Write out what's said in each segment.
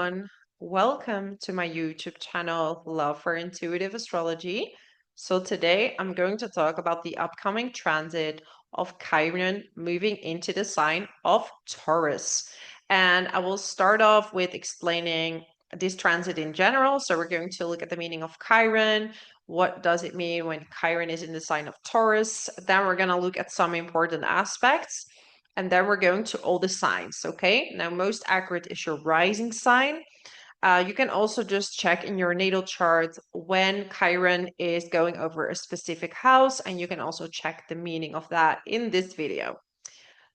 everyone. Welcome to my YouTube channel, Love for Intuitive Astrology. So today I'm going to talk about the upcoming transit of Chiron moving into the sign of Taurus. And I will start off with explaining this transit in general. So we're going to look at the meaning of Chiron. What does it mean when Chiron is in the sign of Taurus? Then we're going to look at some important aspects. And then we're going to all the signs, okay? Now, most accurate is your rising sign. You can also just check in your natal chart when Chiron is going over a specific house, and you can also check the meaning of that in this video.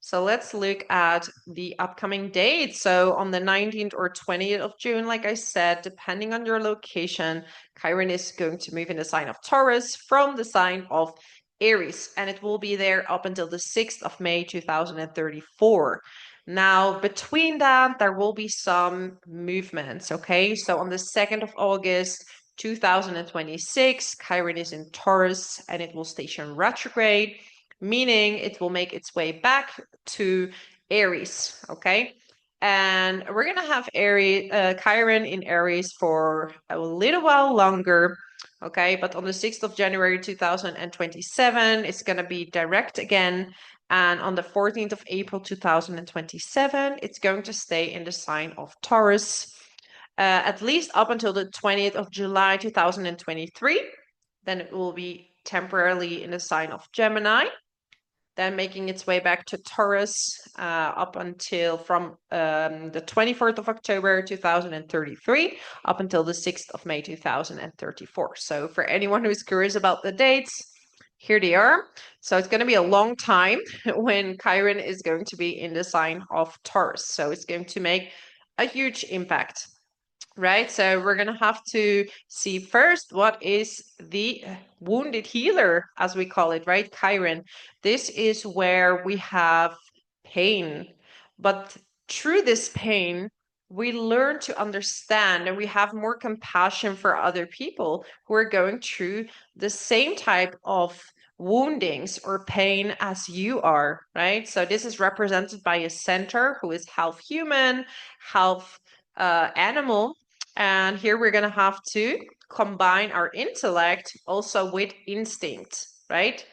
So let's look at the upcoming dates. So on the 19th or 20th of June, like I said, depending on your location, Chiron is going to move in the sign of Taurus from the sign of Aries, and it will be there up until the 6th of May 2034. Now, between that, there will be some movements, okay? So on the 2nd of August, 2026, Chiron is in Taurus and it will station retrograde, meaning it will make its way back to Aries, okay? And we're gonna have Chiron in Aries for a little while longer, okay? But on the 6th of January 2027, it's gonna be direct again. And on the 14th of April 2027, it's going to stay in the sign of Taurus, at least up until the 20th of July 2023. Then it will be temporarily in the sign of Gemini, then making its way back to Taurus up until from the 24th of October 2033 up until the 6th of May 2034. So for anyone who's curious about the dates, here they are. So it's going to be a long time when Chiron is going to be in the sign of Taurus. So it's going to make a huge impact. Right, so we're gonna have to see first what is the wounded healer, as we call it, right? Chiron. This is where we have pain, but through this pain, we learn to understand and we have more compassion for other people who are going through the same type of woundings or pain as you are, right? So this is represented by a centaur who is half human, half animal. And here we're going to have to combine our intellect also with instinct, right?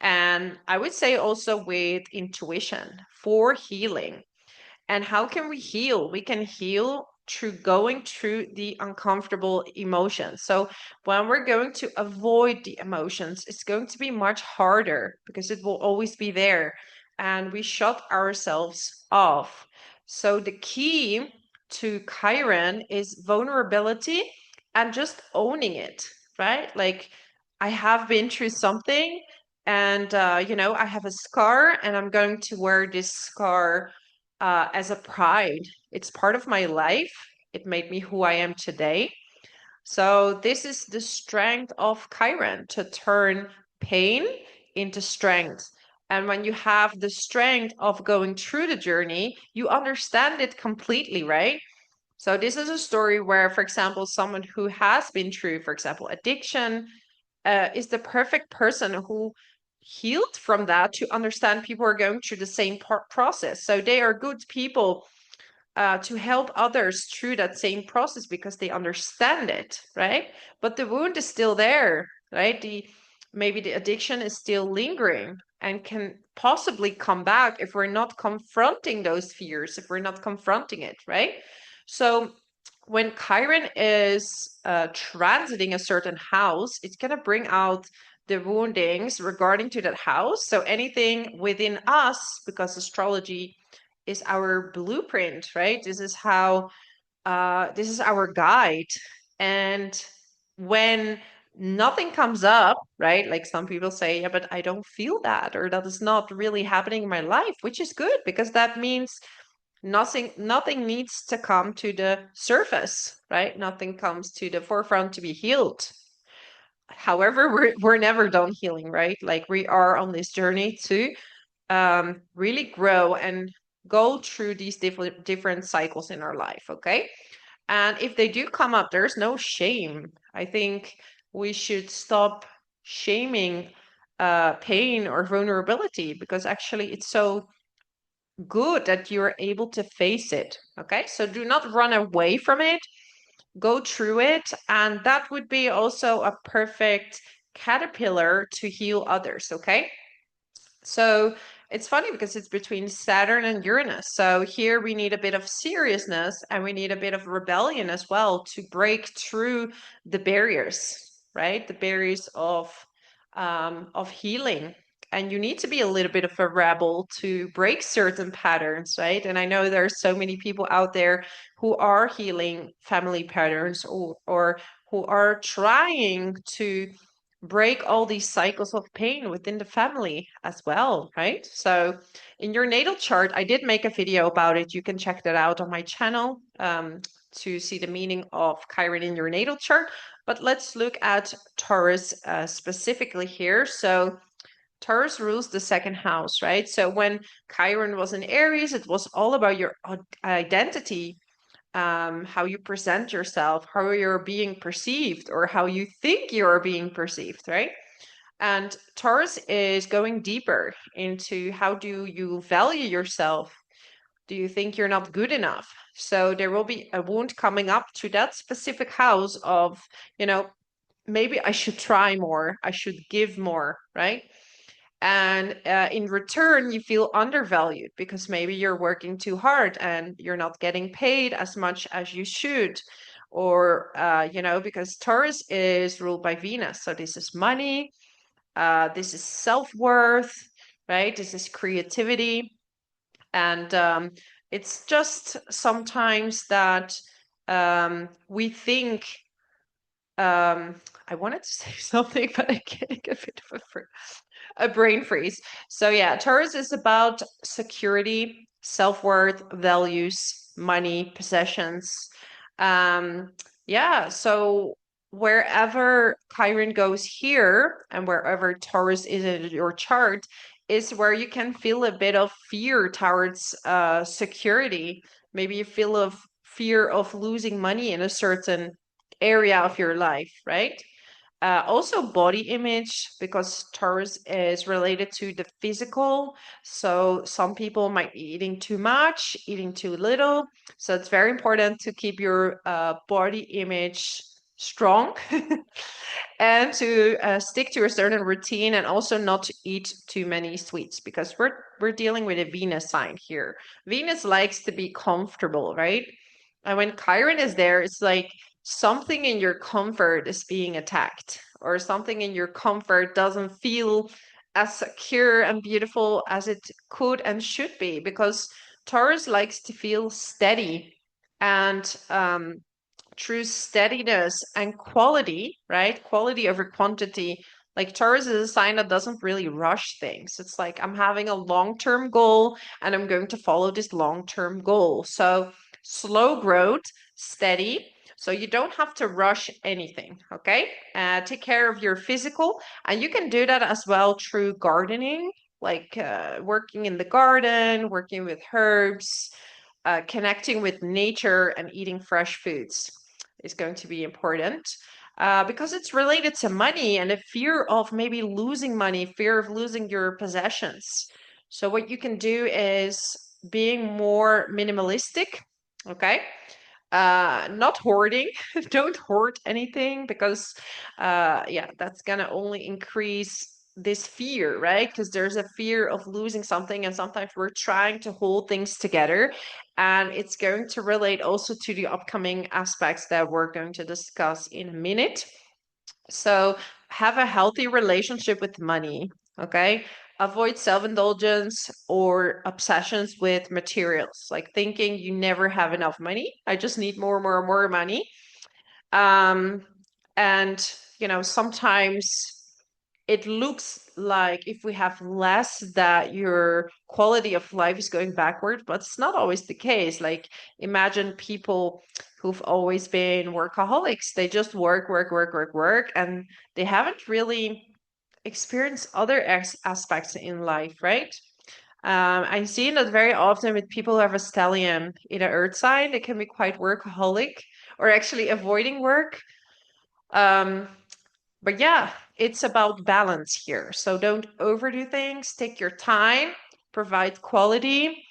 And I would say also with intuition for healing. And how can we heal? We can heal through going through the uncomfortable emotions. So when we're going to avoid the emotions, it's going to be much harder because it will always be there. And we shut ourselves off. So the key to Chiron is vulnerability and just owning it, right? Like, I have been through something and, I have a scar and I'm going to wear this scar as a pride. It's part of my life. It made me who I am today. So this is the strength of Chiron, to turn pain into strength. And when you have the strength of going through the journey, you understand it completely, right? So this is a story where, for example, someone who has been through, for example, addiction, is the perfect person who healed from that to understand people are going through the same process. So they are good people to help others through that same process because they understand it, right? But the wound is still there, right? Maybe the addiction is still lingering and can possibly come back if we're not confronting those fears, if we're not confronting it, right? So when Chiron is transiting a certain house, it's going to bring out the woundings regarding to that house. So anything within us, because astrology is our blueprint, right? This is how this is our guide. And when nothing comes up, right? Like some people say, yeah, but I don't feel that, or that is not really happening in my life, which is good because that means nothing needs to come to the surface, right? Nothing comes to the forefront to be healed. However, we're never done healing, right? Like we are on this journey to really grow and go through these different cycles in our life, okay? And if they do come up, there's no shame. I think we should stop shaming pain or vulnerability because actually it's so good that you're able to face it. Okay, so do not run away from it, go through it, and that would be also a perfect caterpillar to heal others. Okay, so it's funny because it's between Saturn and Uranus. So here we need a bit of seriousness and we need a bit of rebellion as well to break through the barriers, right? The barriers of healing. And you need to be a little bit of a rebel to break certain patterns, right? And I know there are so many people out there who are healing family patterns, or who are trying to break all these cycles of pain within the family as well, right? So in your natal chart, I did make a video about it. You can check that out on my channel to see the meaning of Chiron in your natal chart. But let's look at Taurus specifically here. So Taurus rules the second house, right? So when Chiron was in Aries, it was all about your identity, how you present yourself, how you're being perceived, or how you think you're being perceived, right? And Taurus is going deeper into how do you value yourself? Do you think you're not good enough? So there will be a wound coming up to that specific house of, maybe I should try more, I should give more, right? And in return, you feel undervalued because maybe you're working too hard and you're not getting paid as much as you should. Or, because Taurus is ruled by Venus. So this is money, this is self worth, right? This is creativity. And it's just sometimes that we think. I wanted to say something, but I can't get rid of a brain freeze. So yeah, Taurus is about security, self-worth, values, money, possessions. Um, yeah, so wherever Chiron goes here and wherever Taurus is in your chart is where you can feel a bit of fear towards security. Maybe you feel of fear of losing money in a certain area of your life, right? Also body image, because Taurus is related to the physical. So some people might be eating too much, eating too little. So it's very important to keep your body image strong and to stick to a certain routine, and also not to eat too many sweets, because we're dealing with a Venus sign here. Venus likes to be comfortable, right? And when Chiron is there, it's like something in your comfort is being attacked, or something in your comfort doesn't feel as secure and beautiful as it could and should be, because Taurus likes to feel steady. And true steadiness and quality, right? Quality over quantity. Like Taurus is a sign that doesn't really rush things. It's like I'm having a long-term goal and I'm going to follow this long-term goal. So slow growth, steady. So you don't have to rush anything, okay? Take care of your physical, and you can do that as well through gardening, like working in the garden, working with herbs, connecting with nature, and eating fresh foods is going to be important, because it's related to money and a fear of maybe losing money, fear of losing your possessions. So what you can do is being more minimalistic, okay? Not hoarding. Don't hoard anything, because yeah, that's gonna only increase this fear, right? Because there's a fear of losing something, and sometimes we're trying to hold things together, and it's going to relate also to the upcoming aspects that we're going to discuss in a minute. So have a healthy relationship with money, okay? Avoid self-indulgence or obsessions with materials, like thinking you never have enough money. I just need more, more, more money. Um, and, sometimes it looks like if we have less, that your quality of life is going backward, but it's not always the case. Like imagine people who've always been workaholics. They just work, work, work, work, work, and they haven't really experienced other aspects in life, right? I see that very often with people who have a stellium in an earth sign. They can be quite workaholic, or actually avoiding work. Um, but yeah, it's about balance here. So don't overdo things, take your time, provide quality,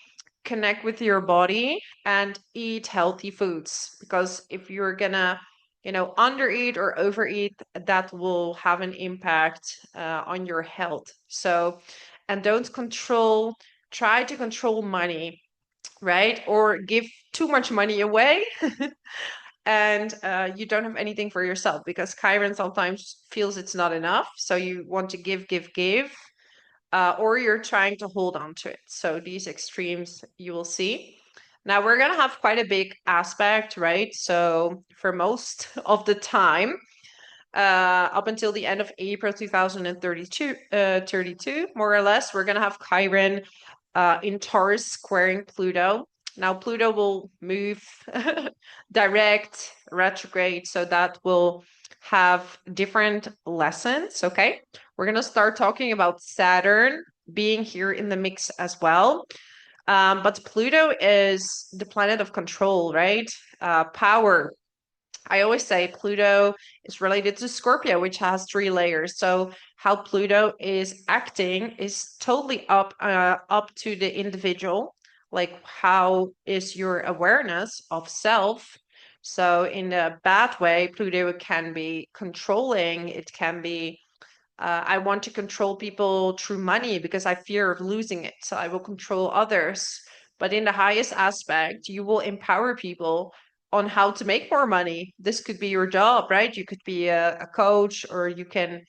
connect with your body and eat healthy foods, because if you're gonna, undereat or overeat, that will have an impact on your health. So, and don't try to control money, right? Or give too much money away and you don't have anything for yourself, because Chiron sometimes feels it's not enough. So you want to give, give, give, or you're trying to hold on to it. So these extremes you will see. Now we're going to have quite a big aspect, right? So for most of the time, up until the end of April 2032, 32, more or less, we're going to have Chiron in Taurus squaring Pluto. Now Pluto will move direct, retrograde, so that will have different lessons, okay? We're going to start talking about Saturn being here in the mix as well. But Pluto is the planet of control, right? Power. I always say Pluto is related to Scorpio, which has 3 layers. So how Pluto is acting is totally up to the individual. Like, how is your awareness of self? So in a bad way, Pluto can be controlling. It can be I want to control people through money because I fear of losing it. So I will control others. But in the highest aspect, you will empower people on how to make more money. This could be your job, right? You could be a coach, or you can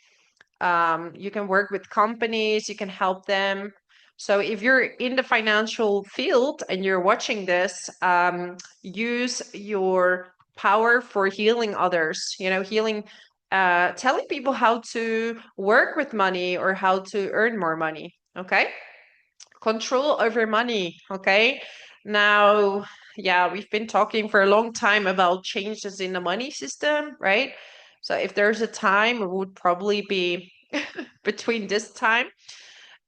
work with companies, you can help them. So if you're in the financial field and you're watching this, use your power for healing others, healing, telling people how to work with money or how to earn more money. Okay. Control over money. Okay. Now, yeah, we've been talking for a long time about changes in the money system, right? So if there's a time, it would probably be between this time,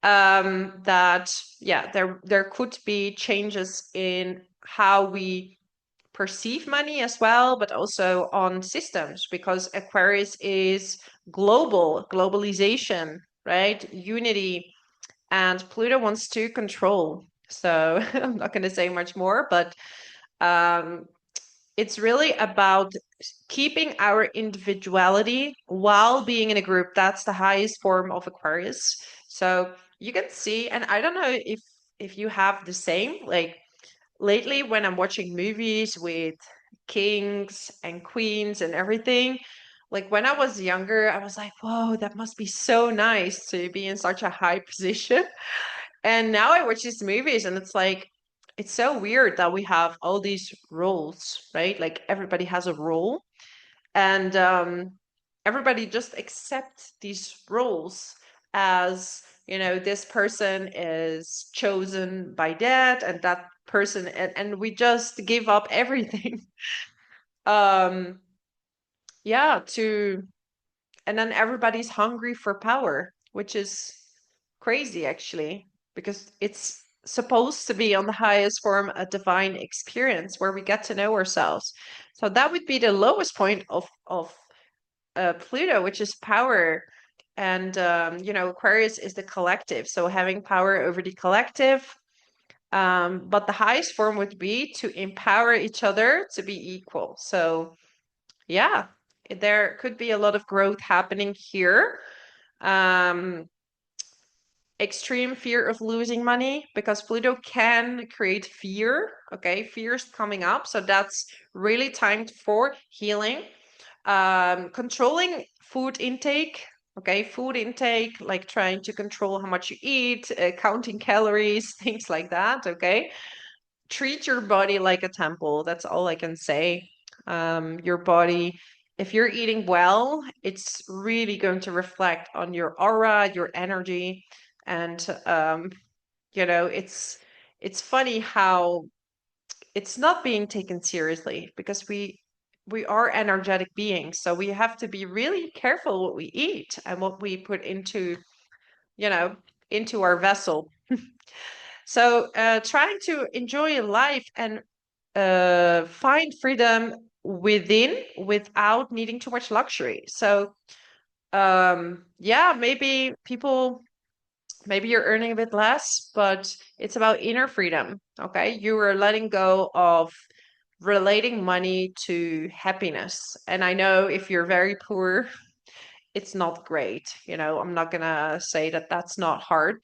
that yeah, there could be changes in how we perceive money as well, but also on systems, because Aquarius is globalization, right? Unity, and Pluto wants to control. So I'm not going to say much more, but um, it's really about keeping our individuality while being in a group. That's the highest form of Aquarius. So you can see, and I don't know if you have the same, like lately when I'm watching movies with kings and queens and everything, like when I was younger, I was like, whoa, that must be so nice to be in such a high position. And now I watch these movies and it's like, it's so weird that we have all these roles, right? Like everybody has a role, and everybody just accepts these roles as, this person is chosen by that and that person, and we just give up everything. um, yeah, and then everybody's hungry for power, which is crazy actually, because it's supposed to be on the highest form a divine experience where we get to know ourselves. So that would be the lowest point of Pluto, which is power. And Aquarius is the collective, so having power over the collective. But the highest form would be to empower each other to be equal. So yeah, there could be a lot of growth happening here. Um, Extreme fear of losing money, because Pluto can create fear. Okay, fear's coming up. So that's really timed for healing. Controlling food intake. Okay, food intake, like trying to control how much you eat, counting calories, things like that. Okay, treat your body like a temple. That's all I can say. Your body, if you're eating well, it's really going to reflect on your aura, your energy, and it's funny how it's not being taken seriously, because we are energetic beings, so we have to be really careful what we eat and what we put you know into our vessel. So trying to enjoy life and find freedom within without needing too much luxury. So yeah, maybe people maybe you're earning a bit less, but it's about inner freedom. Okay. You are letting go of relating money to happiness. And I know if you're very poor, it's not great. I'm not going to say that that's not hard.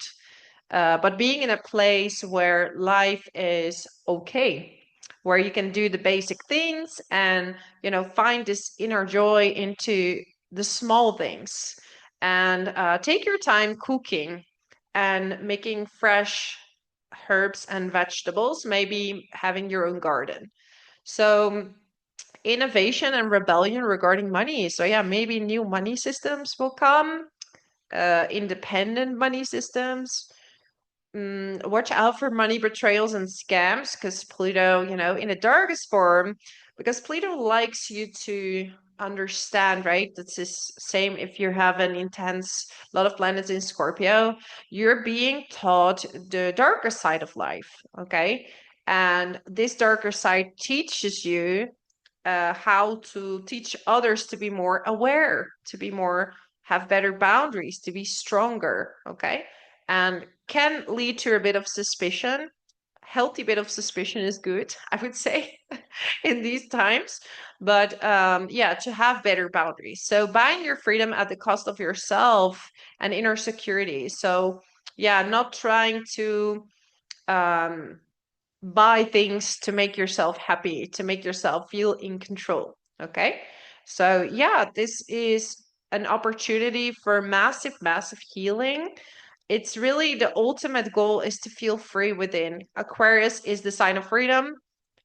But being in a place where life is okay, where you can do the basic things and, find this inner joy into the small things and take your time cooking and making fresh herbs and vegetables, maybe having your own garden. So, innovation and rebellion regarding money. So, yeah, maybe new money systems will come, independent money systems. Watch out for money betrayals and scams because Pluto, in the darkest form, because Pluto likes you to understand, right? That's the same if you have an intense lot of planets in Scorpio, you're being taught the darker side of life, okay? And this darker side teaches you how to teach others to be more aware, to be more, have better boundaries, to be stronger, okay? And can lead to a bit of suspicion. Healthy bit of suspicion is good, I would say, in these times. But yeah, to have better boundaries. So buying your freedom at the cost of yourself and inner security. So yeah, not trying to um, buy things to make yourself happy, to make yourself feel in control. Okay. So, yeah, this is an opportunity for massive, massive healing. It's really the ultimate goal is to feel free within. Aquarius is the sign of freedom.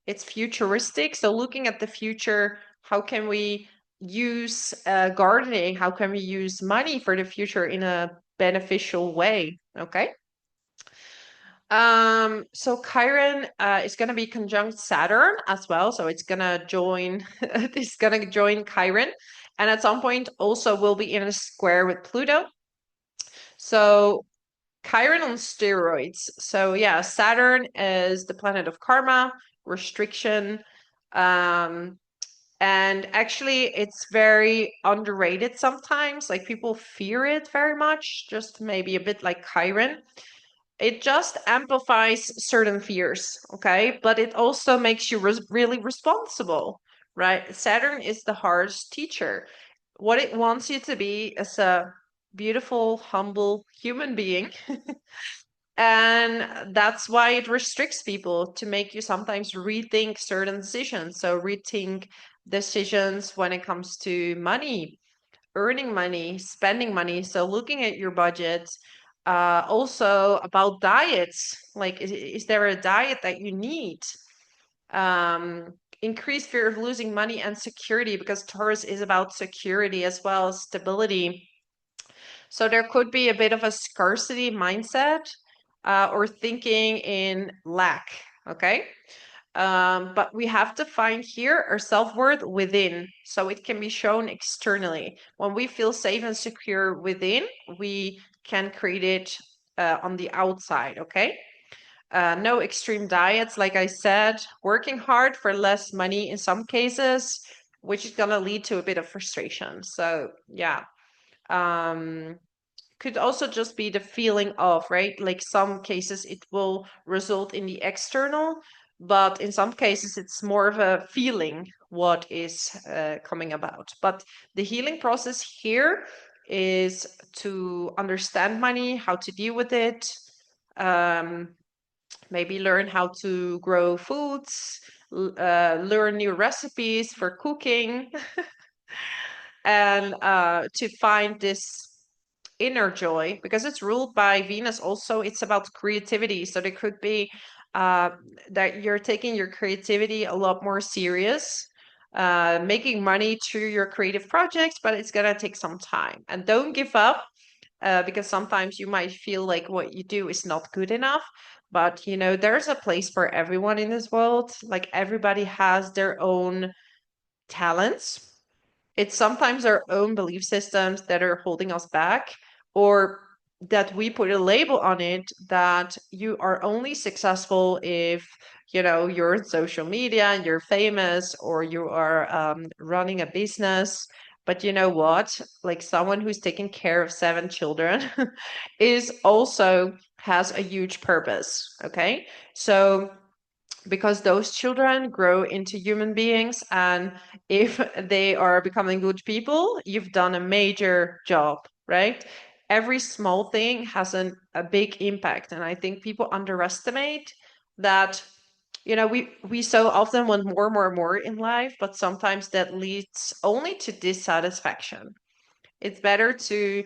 It's futuristic. So, looking at the future, how can we use gardening? How can we use money for the future in a beneficial way? Okay. So Chiron is going to be conjunct Saturn as well. So it's going to join, it's going to join Chiron. And at some point also will be in a square with Pluto. So Chiron on steroids. So yeah, Saturn is the planet of karma, restriction. Um, and actually it's very underrated sometimes. Like people fear it very much, just maybe a bit like Chiron. It just amplifies certain fears, okay? But it also makes you really responsible, right? Saturn is the hardest teacher. What it wants you to be is a beautiful, humble human being. And that's why it restricts people to make you sometimes rethink certain decisions. So, rethink decisions when it comes to money, earning money, spending money. So looking at your budget, also about diets. Like, is there a diet that you need? Increased fear of losing money and security because Taurus is about security as well as stability. So there could be a bit of a scarcity mindset or thinking in lack. Okay. But we have to find here our self-worth within, so it can be shown externally. When we feel safe and secure within, we can create it on the outside, okay? No extreme diets, like I said, working hard for less money in some cases, which is gonna lead to a bit of frustration. So yeah. Um, could also just be the feeling of, right? Like some cases it will result in the external, but in some cases it's more of a feeling what is coming about. But the healing process here is to understand money, how to deal with it, um, maybe learn how to grow foods, learn new recipes for cooking, and to find this inner joy because it's ruled by Venus also. It's about creativity. So there could be uh, that you're taking your creativity a lot more serious, making money through your creative projects, but it's going to take some time. And don't give up because sometimes you might feel like what you do is not good enough. But, there's a place for everyone in this world. Like everybody has their own talents. It's sometimes our own belief systems that are holding us back, or that we put a label on it that you are only successful if you're on social media and you're famous, or you are running a business. But you know what? Like someone who's taking care of 7 children is also has a huge purpose. Okay. So because those children grow into human beings, and if they are becoming good people, you've done a major job, right? Every small thing has a big impact, and I think people underestimate that. We so often want more, more, more in life, but sometimes that leads only to dissatisfaction. It's better to,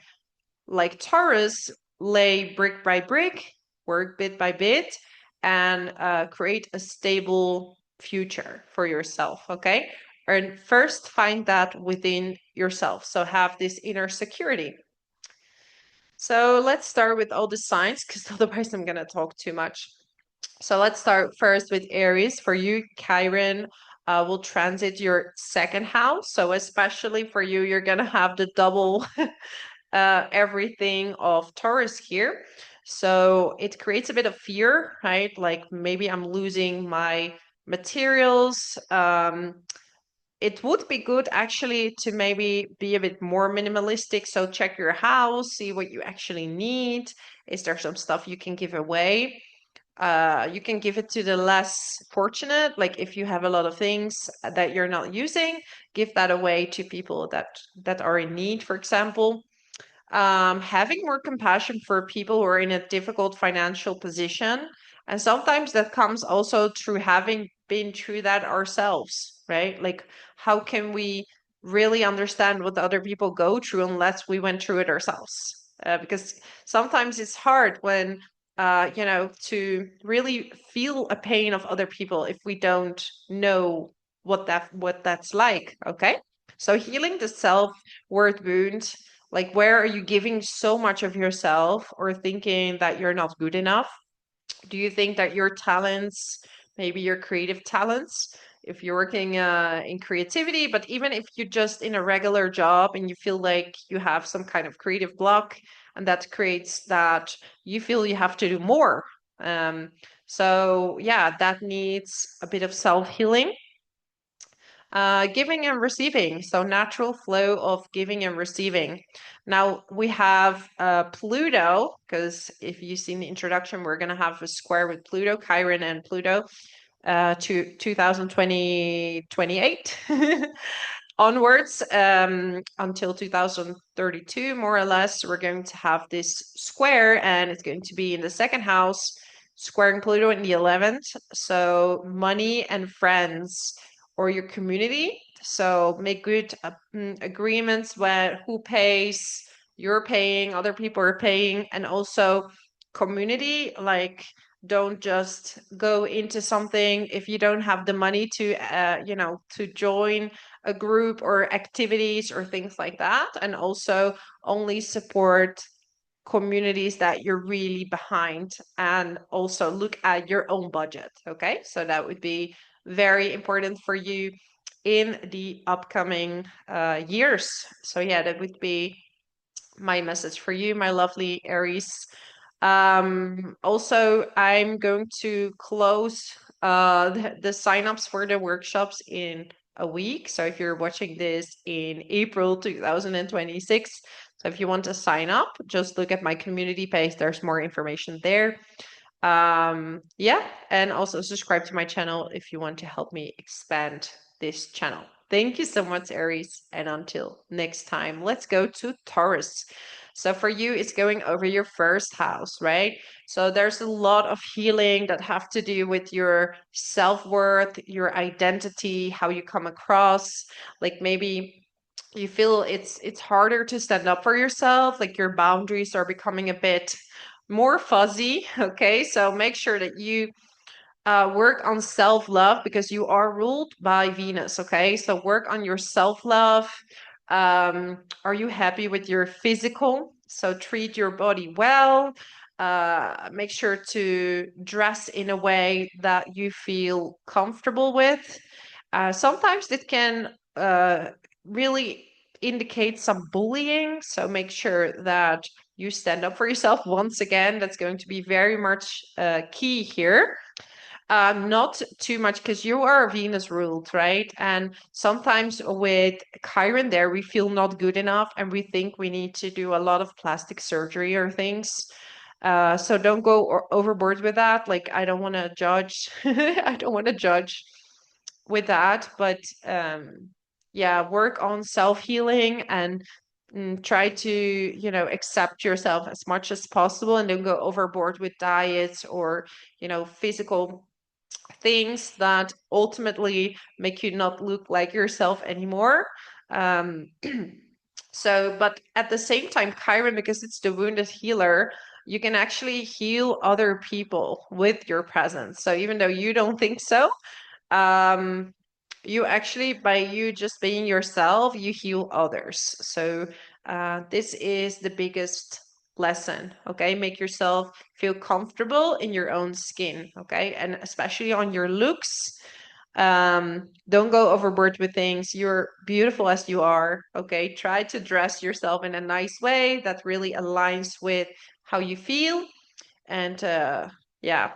like Taurus, lay brick by brick, work bit by bit, and create a stable future for yourself. Okay. And first find that within yourself. So have this inner security. So let's start with all the signs because otherwise I'm going to talk too much. So let's start first with Aries. For you, Chiron will transit your second house. So especially for you, you're going to have the double everything of Taurus here. So it creates a bit of fear, right? Like maybe I'm losing my materials. It would be good actually to maybe be a bit more minimalistic. So check your house, see what you actually need. Is there some stuff you can give away? You can give it to the less fortunate. Like if you have a lot of things that you're not using, give that away to people that are in need, for example. Having more compassion for people who are in a difficult financial position. And sometimes that comes also through having been through that ourselves, right? Like, how can we really understand what other people go through unless we went through it ourselves? Because sometimes it's hard when, to really feel a pain of other people if we don't know what that's like. Okay. So healing the self-worth wound, like, where are you giving so much of yourself or thinking that you're not good enough? Do you think that your talents, maybe your creative talents, if you're working in creativity, but even if you're just in a regular job and you feel like you have some kind of creative block, and that creates that you feel you have to do more. So, yeah, that needs a bit of self healing. Giving and receiving. So natural flow of giving and receiving. Now we have Pluto, because if you've seen the introduction, we're going to have a square with Pluto, Chiron and Pluto to 2028 onwards until 2032, more or less. We're going to have this square, and it's going to be in the second house, squaring Pluto in the 11th. So money and friends or your community. So make good agreements where who pays, you're paying, other people are paying, and also community. Like, don't just go into something if you don't have the money to join a group or activities or things like that, and also only support communities that you're really behind, and also look at your own budget. Okay, so that would be very important for you in the upcoming years. So yeah, that would be my message for you, my lovely Aries. Also, I'm going to close the signups for the workshops in a week. So if you're watching this in April 2026, so if you want to sign up, just look at my community page. There's more information there. Yeah, and also subscribe to my channel if you want to help me expand this channel. Thank you so much, Aries, and until next time, let's go to Taurus. So for you, it's going over your first house, right? So there's a lot of healing that have to do with your self-worth, your identity, how you come across. Like maybe you feel it's harder to stand up for yourself, like your boundaries are becoming a bit more fuzzy. Okay, so make sure that you work on self-love because you are ruled by Venus. Okay, so work on your self-love. Are you happy with your physical? So treat your body well. Make sure to dress in a way that you feel comfortable with. Sometimes it can really indicate some bullying, so make sure that you stand up for yourself. Once again, that's going to be very much key here. Not too much because you are Venus ruled, right? And sometimes with Chiron there, we feel not good enough and we think we need to do a lot of plastic surgery or things. So don't go overboard with that. Like, I don't want to judge. I don't want to judge with that, but yeah, work on self-healing and try to, accept yourself as much as possible and don't go overboard with diets or, physical things that ultimately make you not look like yourself anymore. Um, so, but at the same time, Chiron, because it's the wounded healer, you can actually heal other people with your presence. So even though you don't think so, um, you actually, by you just being yourself, you heal others. So this is the biggest lesson. Okay, make yourself feel comfortable in your own skin. Okay, and especially on your looks. Don't go overboard with things. You're beautiful as you are. Okay, try to dress yourself in a nice way that really aligns with how you feel. And yeah,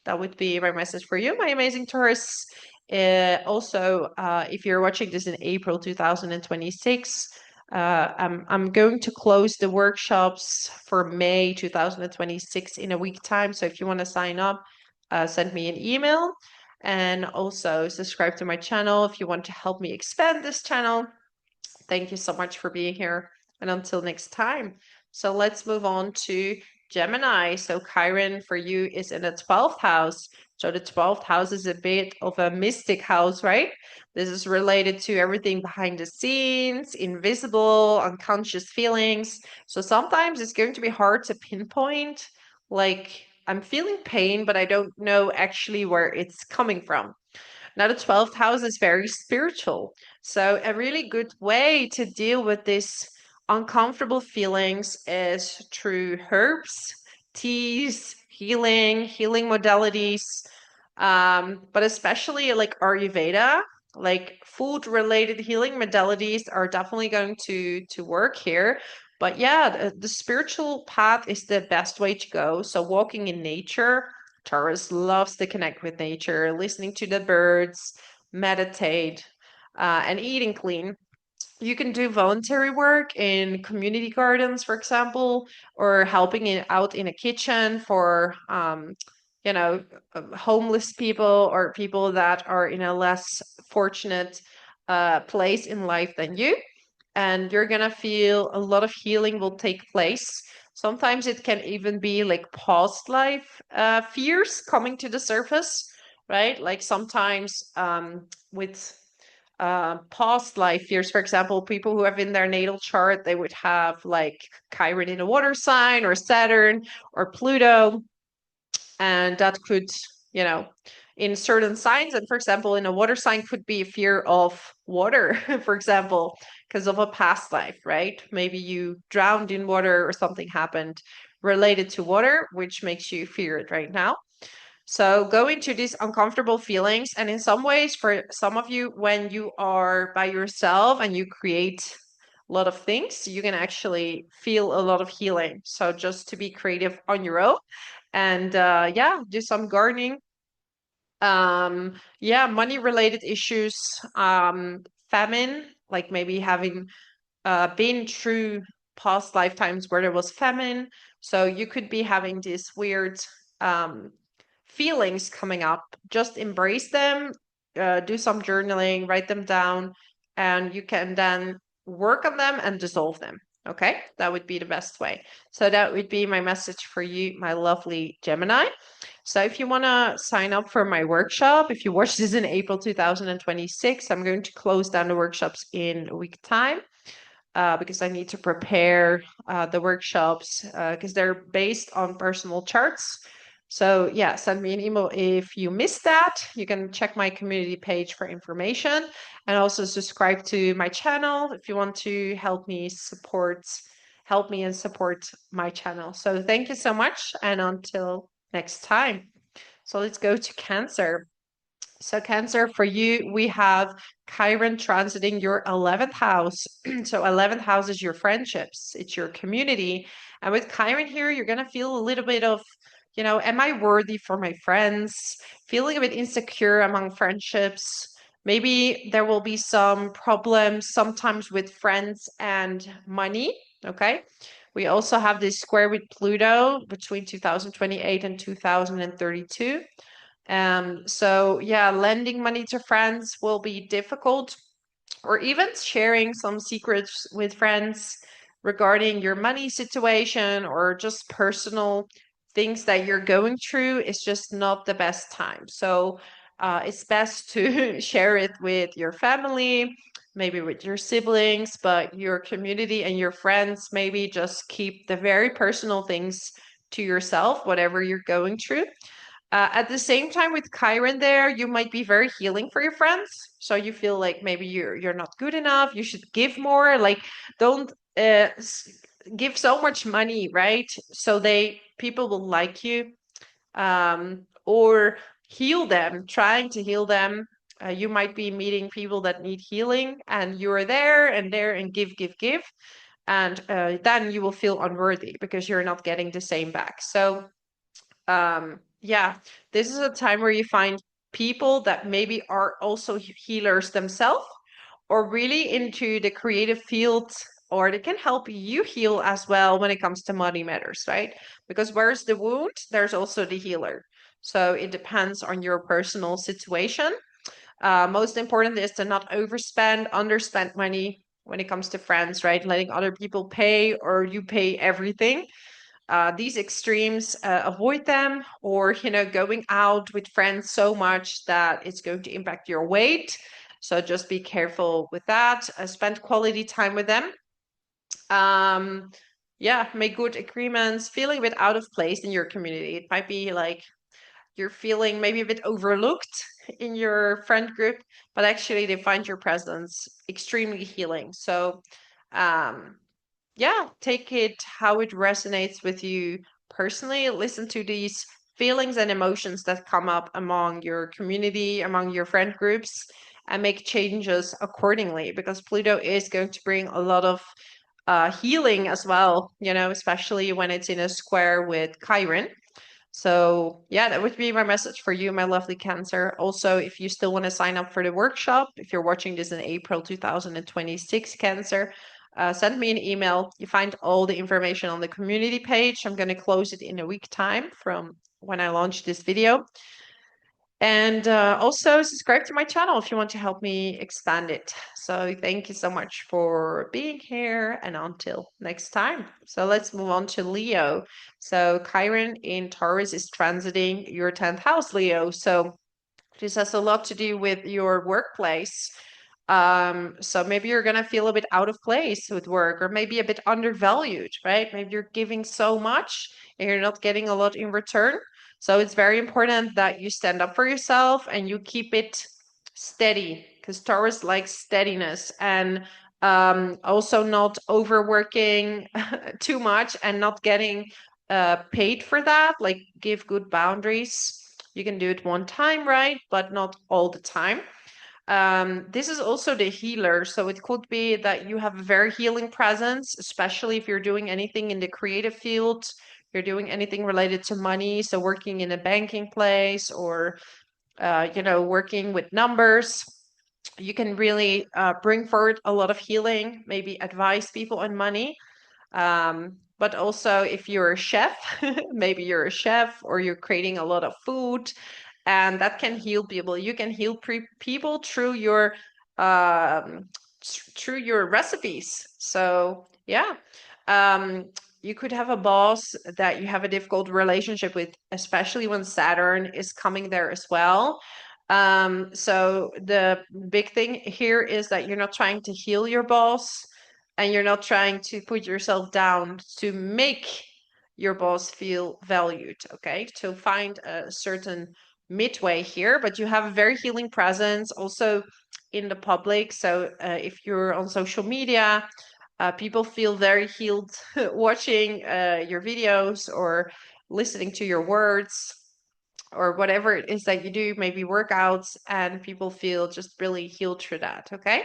that would be my message for you, my amazing Taurus. Also, if you're watching this in April 2026, I'm going to close the workshops for May 2026 in a week time. So if you want to sign up, send me an email and also subscribe to my channel if you want to help me expand this channel. Thank you so much for being here. And until next time. So let's move on to Gemini. So Chiron for you is in the 12th house. So the 12th house is a bit of a mystic house, right? This is related to everything behind the scenes, invisible, unconscious feelings. So sometimes it's going to be hard to pinpoint, like, I'm feeling pain, but I don't know actually where it's coming from. Now, the 12th house is very spiritual. So, a really good way to deal with these uncomfortable feelings is through herbs, teas, healing modalities, but especially like Ayurveda, like food related healing modalities are definitely going to work here. But yeah, the spiritual path is the best way to go. So, walking in nature, Taurus loves to connect with nature, listening to the birds, meditate, and eating clean. You can do voluntary work in community gardens, for example, or helping out in a kitchen for, you know, homeless people or people that are in a less fortunate place in life than you. And you're gonna feel a lot of healing will take place. Sometimes it can even be like past life fears coming to the surface, right? Like sometimes with past life fears, for example, people who have in their natal chart, they would have like Chiron in a water sign or Saturn or Pluto, and that could, you know, in certain signs, and for example in a water sign could be a fear of water for example, because of a past life, right? Maybe you drowned in water or something happened related to water which makes you fear it right now. So go into these uncomfortable feelings, and in some ways for some of you, when you are by yourself and you create a lot of things, you can actually feel a lot of healing. So just to be creative on your own, and yeah, do some gardening. Yeah, money related issues, famine, like maybe having been through past lifetimes where there was famine. So you could be having these weird um, feelings coming up. Just embrace them, do some journaling, write them down, and you can then work on them and dissolve them. Okay, that would be the best way. So that would be my message for you, my lovely Gemini. So if you want to sign up for my workshop, if you watch this in April 2026, I'm going to close down the workshops in a week time because I need to prepare the workshops because they're based on personal charts. So yeah, send me an email if you missed that. You can check my community page for information and also subscribe to my channel if you want to help me and support my channel. So thank you so much and until next time. So let's go to Cancer. So Cancer, for you, we have Chiron transiting your 11th house. So 11th house is your friendships, it's your community. And with Chiron here, you're going to feel a little bit of am I worthy for my friends? Feeling a bit insecure among friendships. Maybe there will be some problems sometimes with friends and money. Okay. We also have this square with Pluto between 2028 and 2032. So yeah, lending money to friends will be difficult, or even sharing some secrets with friends regarding your money situation or just personal things that you're going through is just not the best time. So it's best to share it with your family, maybe with your siblings, but your community and your friends, maybe just keep the very personal things to yourself, whatever you're going through. At the same time, with Chiron there, you might be very healing for your friends. So you feel like maybe you're not good enough. You should give more. Like, don't give so much money, right? So people will like you, or heal them, trying to heal them. You might be meeting people that need healing, and you're there and give, give, give, and then you will feel unworthy because you're not getting the same back. So yeah, this is a time where you find people that maybe are also healers themselves, or really into the creative fields, or they can help you heal as well when it comes to money matters, right? Because where's the wound, there's also the healer. So it depends on your personal situation. Most important is to not overspend, underspend money when it comes to friends, right? Letting other people pay or you pay everything. These extremes, avoid them, or going out with friends so much that it's going to impact your weight. So just be careful with that. Spend quality time with them. um yeah, make good agreements. Feeling a bit out of place in your community, it might be like you're feeling maybe a bit overlooked in your friend group, but actually they find your presence extremely healing. So um yeah, take it how it resonates with you personally. Listen to these feelings and emotions that come up among your community, among your friend groups, and make changes accordingly, because Pluto is going to bring a lot of healing as well, especially when it's in a square with Chiron. So, yeah, that would be my message for you, my lovely Cancer. Also, if you still want to sign up for the workshop, if you're watching this in April 2026, Cancer, send me an email. You find all the information on the community page. I'm going to close it in a week time from when I launched this video. And also subscribe to my channel if you want to help me expand it. So thank you so much for being here, and until next time. So let's move on to Leo. So Chiron in Taurus is transiting your 10th house, Leo. So this has a lot to do with your workplace. So maybe you're gonna feel a bit out of place with work, or maybe a bit undervalued, right? Maybe you're giving so much and you're not getting a lot in return. So it's very important that you stand up for yourself and you keep it steady, because Taurus likes steadiness, and also not overworking too much and not getting paid for that. Like, give good boundaries. You can do it one time, right? But not all the time. This is also the healer. So it could be that you have a very healing presence, especially if you're doing anything in the creative field, you're doing anything related to money. So working in a banking place, or, working with numbers, you can really bring forward a lot of healing, maybe advise people on money. But also, if you're a chef, maybe you're a chef or you're creating a lot of food, and that can heal people. You can heal people um, through your recipes. So yeah, um, you could have a boss that you have a difficult relationship with, especially when Saturn is coming there as well. So the big thing here is that you're not trying to heal your boss, and you're not trying to put yourself down to make your boss feel valued. Okay, to find a certain midway here, but you have a very healing presence also in the public. So if you're on social media, people feel very healed watching your videos or listening to your words, or whatever it is that you do, maybe workouts, and people feel just really healed through that. Okay.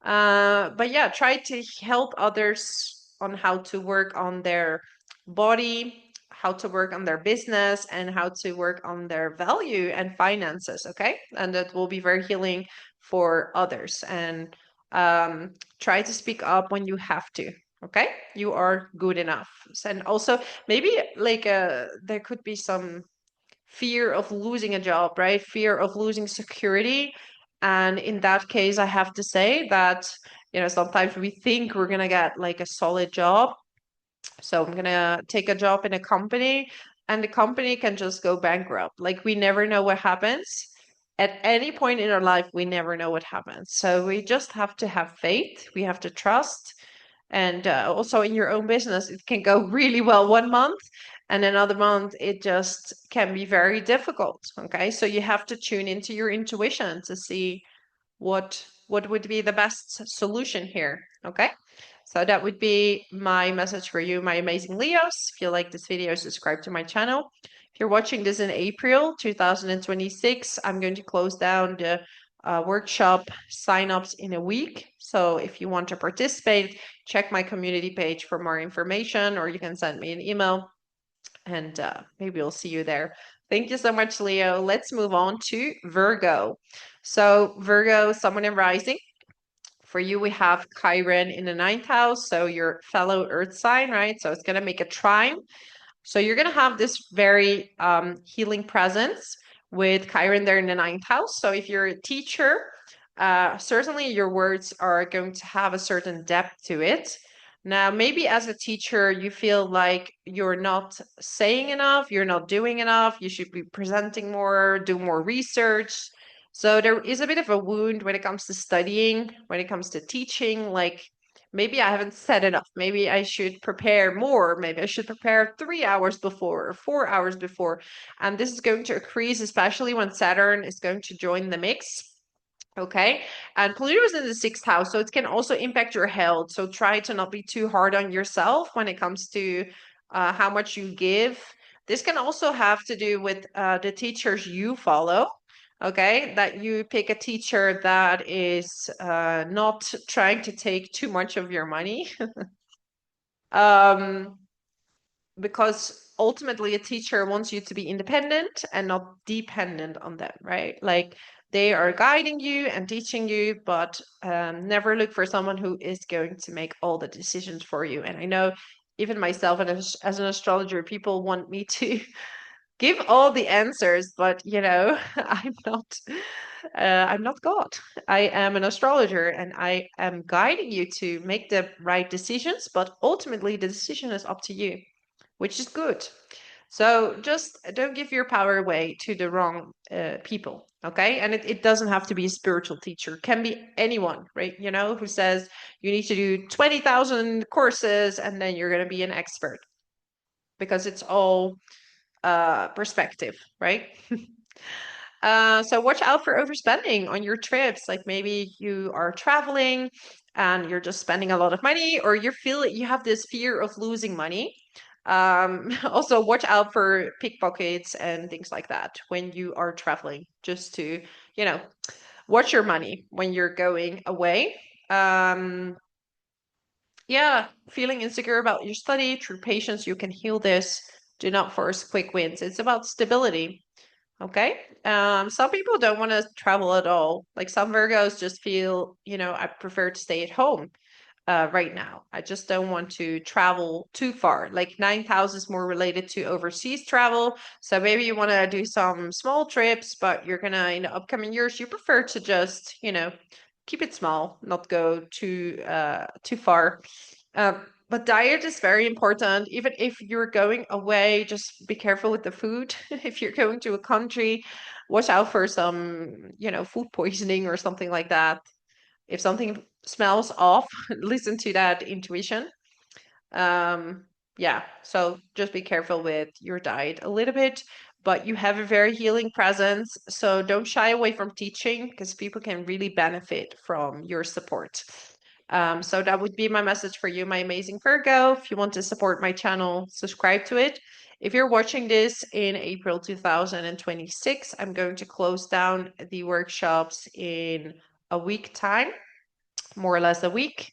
But yeah, try to help others on how to work on their body, how to work on their business and how to work on their value and finances. Okay, and that will be very healing for others. And try to speak up when you have to. Okay, you are good enough. And also maybe like there could be some fear of losing a job, right? Fear of losing security. And in that case, I have to say that, sometimes we think we're going to get like a solid job. So I'm going to take a job in a company and the company can just go bankrupt. Like we never know what happens. At any point in our life, we never know what happens. So we just have to have faith. We have to trust. And also in your own business, it can go really well one month, and another month it just can be very difficult. Okay, so you have to tune into your intuition to see what would be the best solution here. Okay, so that would be my message for you, my amazing Leos. If you like this video, subscribe to my channel. If you're watching this in April 2026, I'm going to close down the workshop signups in a week. So if you want to participate, check my community page for more information, or you can send me an email and maybe we'll see you there. Thank you so much, Leo. Let's move on to Virgo. So Virgo, Sun and Rising. For you, we have Chiron in the ninth house, so your fellow Earth sign, right? So it's going to make a trine. So you're going to have this very healing presence with Chiron there in the ninth house. So if you're a teacher, certainly your words are going to have a certain depth to it. Now, maybe as a teacher, you feel like you're not saying enough, you're not doing enough, you should be presenting more, do more research. So there is a bit of a wound when it comes to studying, when it comes to teaching. Like maybe I haven't said enough. Maybe I should prepare more. Maybe I should prepare 3 hours before or 4 hours before. And this is going to increase, especially when Saturn is going to join the mix. Okay. And Pluto is in the sixth house, so it can also impact your health. So try to not be too hard on yourself when it comes to how much you give. This can also have to do with the teachers you follow. Okay, that you pick a teacher that is not trying to take too much of your money. um, because ultimately a teacher wants you to be independent and not dependent on them, right? Like they are guiding you and teaching you, but never look for someone who is going to make all the decisions for you. And I know even myself and as an astrologer, people want me to give all the answers, but I'm not God. I am an astrologer and I am guiding you to make the right decisions, but ultimately the decision is up to you, which is good. So just don't give your power away to the wrong people, okay? And it doesn't have to be a spiritual teacher. It can be anyone, right? Who says you need to do 20,000 courses and then you're going to be an expert, because it's all perspective, right? So watch out for overspending on your trips. Like maybe you are traveling and you're just spending a lot of money, or you have this fear of losing money. Also watch out for pickpockets and things like that when you are traveling, just to, you know, watch your money when you're going away. Um, yeah, feeling insecure about your study, through patience, you can heal this. Do not force quick wins. It's about stability. Okay. Some people don't want to travel at all. Like some Virgos just feel, I prefer to stay at home right now. I just don't want to travel too far. Like ninth house is more related to overseas travel. So maybe you want to do some small trips, but you're gonna, in the upcoming years, you prefer to just, keep it small, not go too far. But diet is very important. Even if you're going away, just be careful with the food. If you're going to a country, watch out for some, food poisoning or something like that. If something smells off, listen to that intuition. Um, yeah, so just be careful with your diet a little bit, but you have a very healing presence. So don't shy away from teaching, because people can really benefit from your support. So that would be my message for you, my amazing Virgo. If you want to support my channel, subscribe to it. If you're watching this in April 2026, I'm going to close down the workshops in a week time, more or less a week.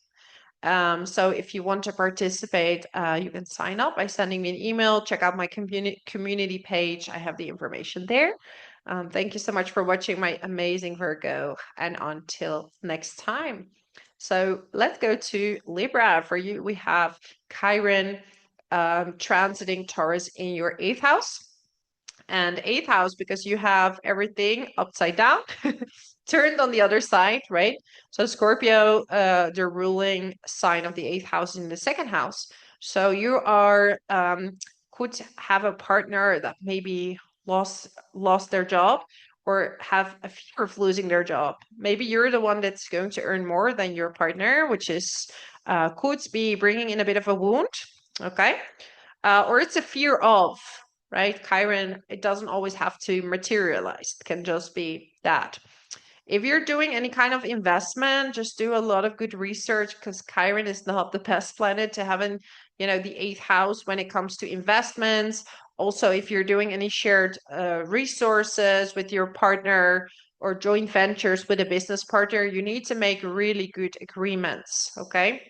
So if you want to participate, you can sign up by sending me an email. Check out my community page. I have the information there. Thank you so much for watching, my amazing Virgo, and until next time. So let's go to Libra. For you, we have Chiron transiting Taurus in your 8th house. And 8th house, because you have everything upside down, turned on the other side, right? So Scorpio, the ruling sign of the 8th house in the 2nd house. So you are could have a partner that maybe lost their job or have a fear of losing their job. Maybe you're the one that's going to earn more than your partner, which is could be bringing in a bit of a wound. Okay. Or it's a fear of, right? Chiron, it doesn't always have to materialize. It can just be that. If you're doing any kind of investment, just do a lot of good research, because Chiron is not the best planet to have in, the 8th house when it comes to investments. Also, if you're doing any shared resources with your partner or joint ventures with a business partner, you need to make really good agreements, okay?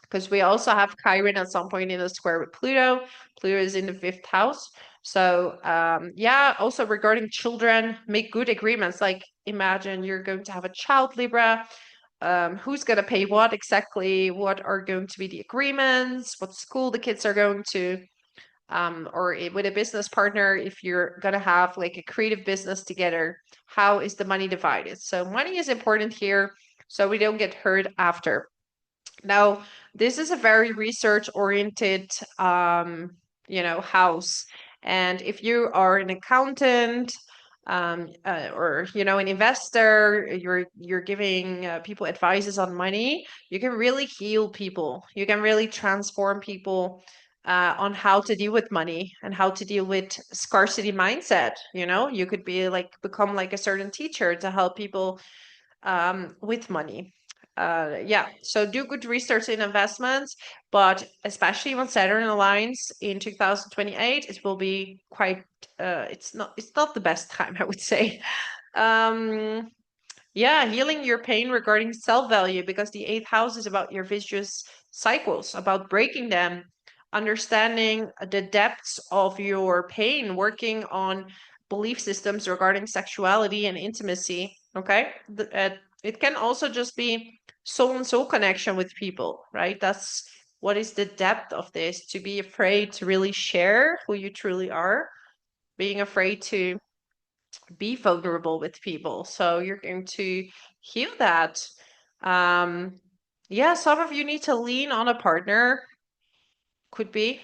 Because we also have Chiron at some point in a square with Pluto. Pluto is in the 5th house. So yeah, also regarding children, make good agreements. Like imagine you're going to have a child, Libra. Who's going to pay what exactly? What are going to be the agreements? What school the kids are going to? Or with a business partner, if you're going to have like a creative business together, how is the money divided? So money is important here, so we don't get hurt after. Now, this is a very research-oriented, house. And if you are an accountant, or an investor, you're giving people advices on money, you can really heal people. You can really transform people on how to deal with money and how to deal with scarcity mindset. You could become like a certain teacher to help people with money. Yeah, so do good research in investments, but especially when Saturn aligns in 2028, it will be quite. It's not the best time, I would say. Um, yeah, healing your pain regarding self-value, because the 8th house is about your vicious cycles, about breaking them, understanding the depths of your pain, working on belief systems regarding sexuality and intimacy. Okay. It can also just be soul and soul connection with people, right? That's what is the depth of this, to be afraid to really share who you truly are, being afraid to be vulnerable with people. So you're going to heal that. Um, yeah, some of you need to lean on a partner, could be,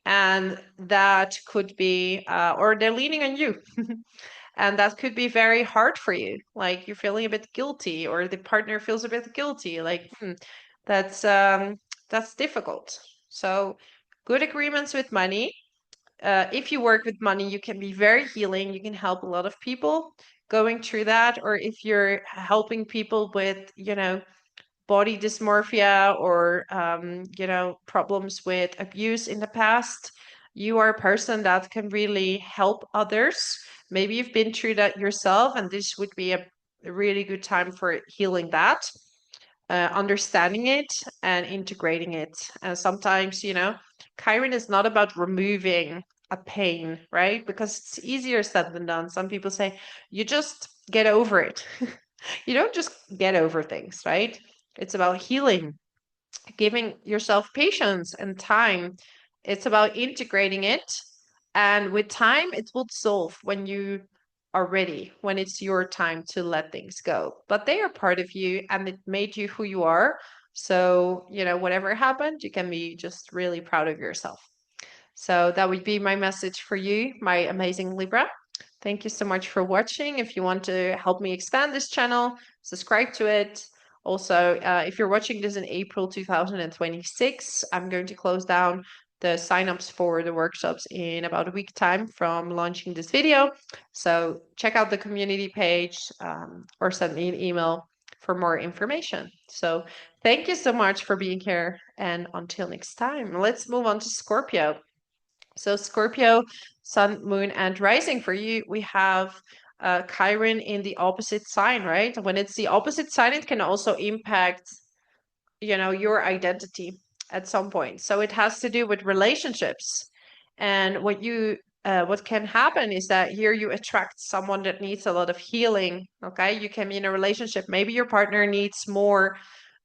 and that could be, or they're leaning on you. And that could be very hard for you. Like you're feeling a bit guilty, or the partner feels a bit guilty. Like, that's difficult. So good agreements with money. If you work with money, you can be very healing. You can help a lot of people going through that. Or if you're helping people with, body dysmorphia, or, problems with abuse in the past, you are a person that can really help others. Maybe you've been through that yourself, and this would be a really good time for healing that, understanding it and integrating it. And sometimes, Chiron is not about removing a pain, right? Because it's easier said than done. Some people say, you just get over it. You don't just get over things, right? It's about healing, giving yourself patience and time. It's about integrating it. And with time, it will solve when you are ready, when it's your time to let things go. But they are part of you, and it made you who you are. So, whatever happened, you can be just really proud of yourself. So that would be my message for you, my amazing Libra. Thank you so much for watching. If you want to help me expand this channel, subscribe to it. Also, if you're watching this in April 2026, I'm going to close down the signups for the workshops in about a week time from launching this video. So check out the community page, or send me an email for more information. So thank you so much for being here, and until next time, let's move on to Scorpio. So Scorpio, sun, moon, and rising. For you, we have Chiron in the opposite sign, right? When it's the opposite sign, it can also impact, your identity at some point. So it has to do with relationships. And what can happen is that here you attract someone that needs a lot of healing. Okay, you can be in a relationship. Maybe your partner needs more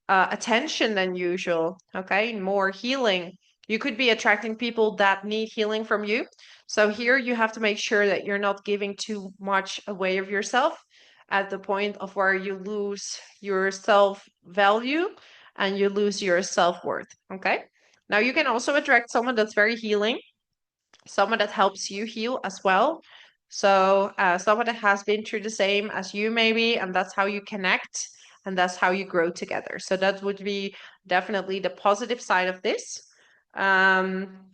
attention than usual. Okay, more healing. You could be attracting people that need healing from you. So here you have to make sure that you're not giving too much away of yourself at the point of where you lose your self value and you lose your self worth. Okay. Now you can also attract someone that's very healing, someone that helps you heal as well. So someone that has been through the same as you maybe, and that's how you connect and that's how you grow together. So that would be definitely the positive side of this. Um,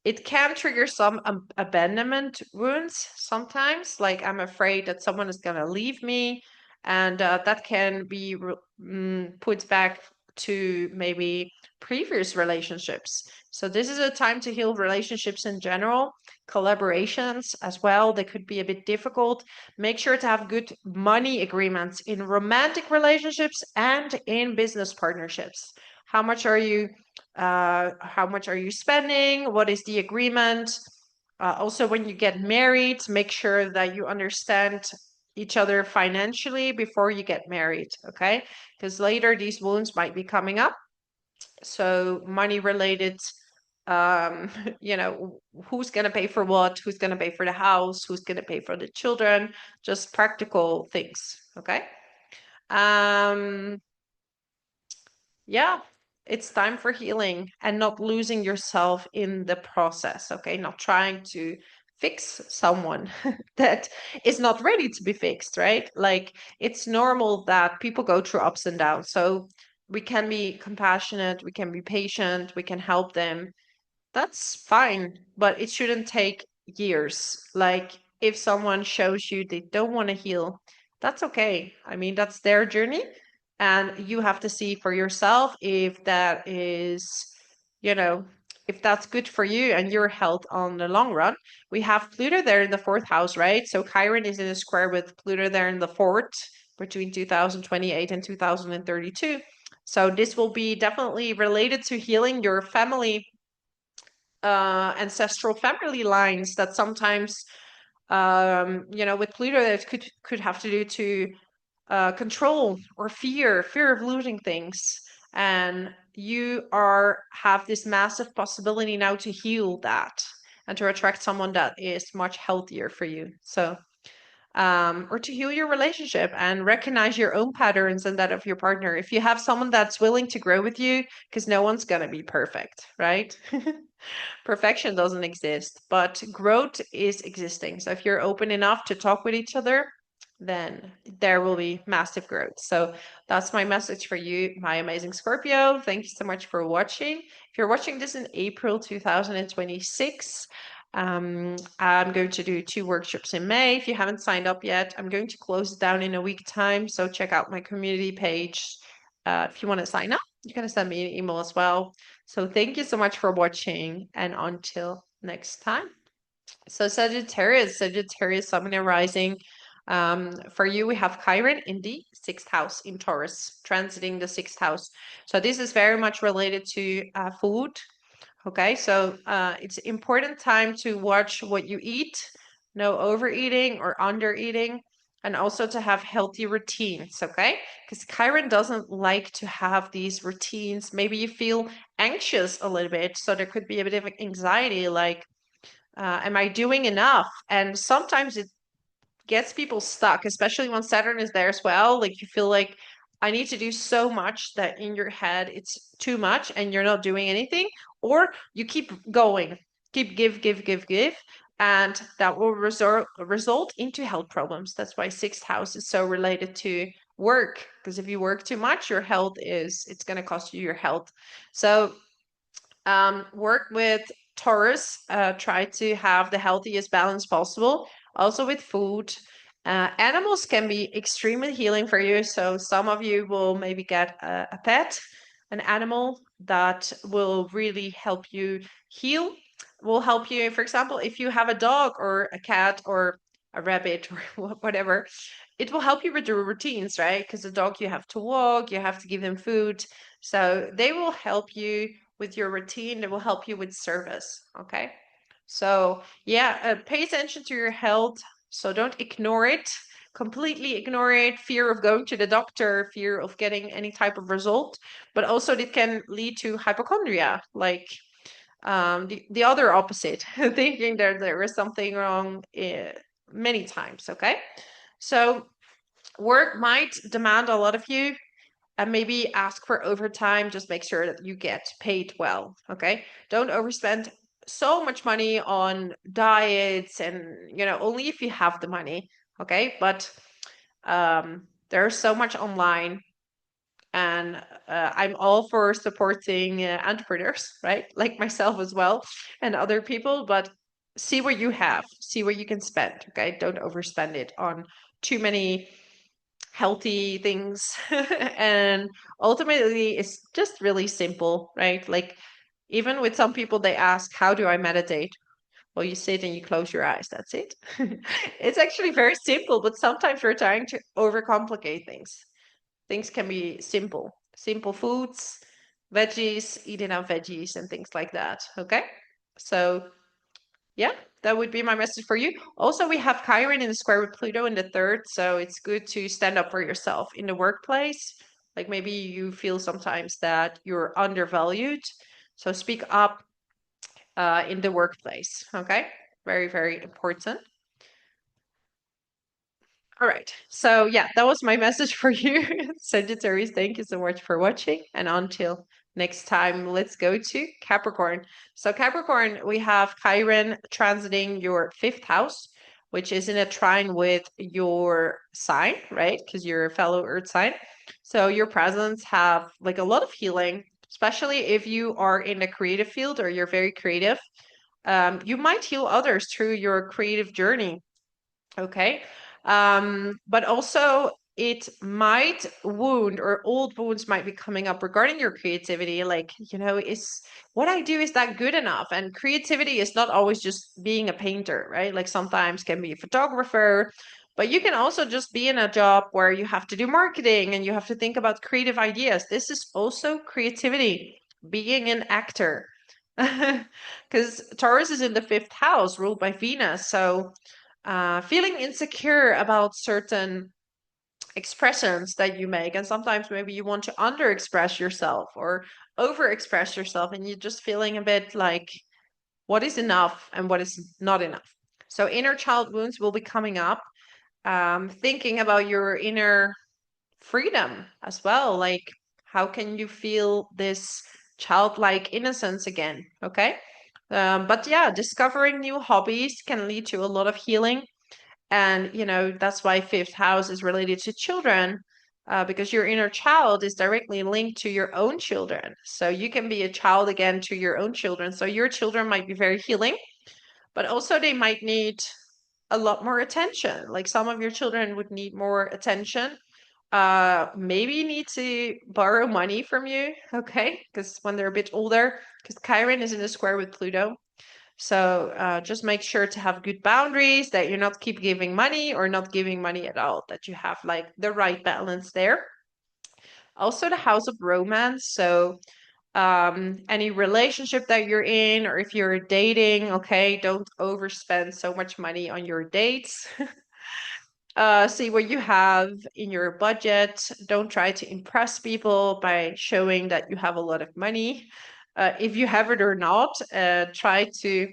it can trigger some abandonment wounds sometimes, like I'm afraid that someone is going to leave me, and that can be put back to maybe previous relationships. So this is a time to heal relationships in general, collaborations as well. They could be a bit difficult. Make sure to have good money agreements in romantic relationships and in business partnerships. How much are you spending? What is the agreement? Also, when you get married, make sure that you understand each other financially before you get married, okay? Because later these wounds might be coming up. So money related, um, who's going to pay for what, who's going to pay for the house, who's going to pay for the children, just practical things, okay? Um, yeah, it's time for healing and not losing yourself in the process, okay? Not trying to fix someone that is not ready to be fixed, right? Like it's normal that people go through ups and downs. So we can be compassionate, we can be patient, we can help them. That's fine, but it shouldn't take years. Like if someone shows you they don't want to heal, that's okay. I mean, that's their journey, and you have to see for yourself if that is, you know, if that's good for you and your health on the long run. We have Pluto there in the fourth house, right? So Chiron is in a square with Pluto there in the fourth between 2028 and 2032. So this will be definitely related to healing your family, ancestral family lines that sometimes, with Pluto, that could have to do to control or fear of losing things. And you have this massive possibility now to heal that and to attract someone that is much healthier for you. So or to heal your relationship and recognize your own patterns and that of your partner. If you have someone that's willing to grow with you, because no one's going to be perfect, right? Perfection doesn't exist, but growth is existing. So if you're open enough to talk with each other, then there will be massive growth. So that's my message for you, my amazing Scorpio. Thank you so much for watching. If you're watching this in April 2026, I'm going to do 2 workshops in May. If you haven't signed up yet, I'm going to close it down in a week time. So check out my community page. If you want to sign up, you can send me an email as well. So thank you so much for watching, and until next time. So Sagittarius Sun and Rising. For you, we have Chiron in the 6th house in Taurus, transiting the 6th house. So this is very much related to food. Okay, so it's important time to watch what you eat, no overeating or undereating, and also to have healthy routines, okay? Because Chiron doesn't like to have these routines. Maybe you feel anxious a little bit, so there could be a bit of anxiety, like, am I doing enough? And sometimes it gets people stuck, especially when Saturn is there as well. Like you feel like I need to do so much that in your head it's too much and you're not doing anything, or you keep going, keep give, and that will result into health problems. That's why 6th house is so related to work, because if you work too much, your health it's going to cost you your health. So work with Taurus, try to have the healthiest balance possible, also with food. Animals can be extremely healing for you. So some of you will maybe get a pet, an animal that will really help you heal, will help you. For example, if you have a dog or a cat or a rabbit or whatever, it will help you with your routines, right? Because the dog, you have to walk, you have to give them food. So they will help you with your routine. They will help you with service. Okay. So yeah, pay attention to your health. So don't ignore it, completely ignore it. Fear of going to the doctor, fear of getting any type of result, but also it can lead to hypochondria, like the other opposite, thinking that there is something wrong many times. Okay. So work might demand a lot of you, and maybe ask for overtime. Just make sure that you get paid well. Okay. Don't overspend so much money on diets, and only if you have the money. Okay. But there's so much online, and I'm all for supporting entrepreneurs, right? Like myself as well, and other people. But see what you have, see what you can spend. Okay. Don't overspend it on too many healthy things. And ultimately it's just really simple, right? Like, even with some people, they ask, how do I meditate? Well, you sit and you close your eyes, that's it. It's actually very simple, but sometimes we're trying to overcomplicate things can be simple foods, veggies, eating enough veggies and things like that. Okay. So yeah, that would be my message for you. Also, we have Chiron in the square with Pluto in the third, so it's good to stand up for yourself in the workplace. Like, maybe you feel sometimes that you're undervalued, so speak up in the workplace. Okay, very, very important. All right, so yeah, that was my message for you, Sagittarius. Thank you so much for watching, and until next time, let's go to Capricorn. So Capricorn, we have Chiron transiting your fifth house, which is in a trine with your sign, right? Because you're a fellow earth sign. So your presence have like a lot of healing, especially if you are in the creative field or you're very creative. You might heal others through your creative journey. Okay. But also it might wound, or old wounds might be coming up regarding your creativity. Like, is what I do, is that good enough? And creativity is not always just being a painter, right? Like, sometimes can be a photographer, but you can also just be in a job where you have to do marketing and you have to think about creative ideas. This is also creativity, being an actor. Because Taurus is in the fifth house, ruled by Venus. So feeling insecure about certain expressions that you make, and sometimes maybe you want to under express yourself or over express yourself, and you're just feeling a bit like, what is enough and what is not enough? So inner child wounds will be coming up. Thinking about your inner freedom as well, like, how can you feel this childlike innocence again? Okay. But yeah, discovering new hobbies can lead to a lot of healing. And, that's why fifth house is related to children, because your inner child is directly linked to your own children. So you can be a child again to your own children. So your children might be very healing, but also they might need a lot more attention. Like, some of your children would need more attention. Maybe need to borrow money from you, okay? Because when they're a bit older, because Chiron is in the square with Pluto. So just make sure to have good boundaries, that you're not keep giving money or not giving money at all, that you have like the right balance there. Also, the house of romance. So any relationship that you're in, or if you're dating, okay, don't overspend so much money on your dates. See what you have in your budget. Don't try to impress people by showing that you have a lot of money. If you have it or not, try to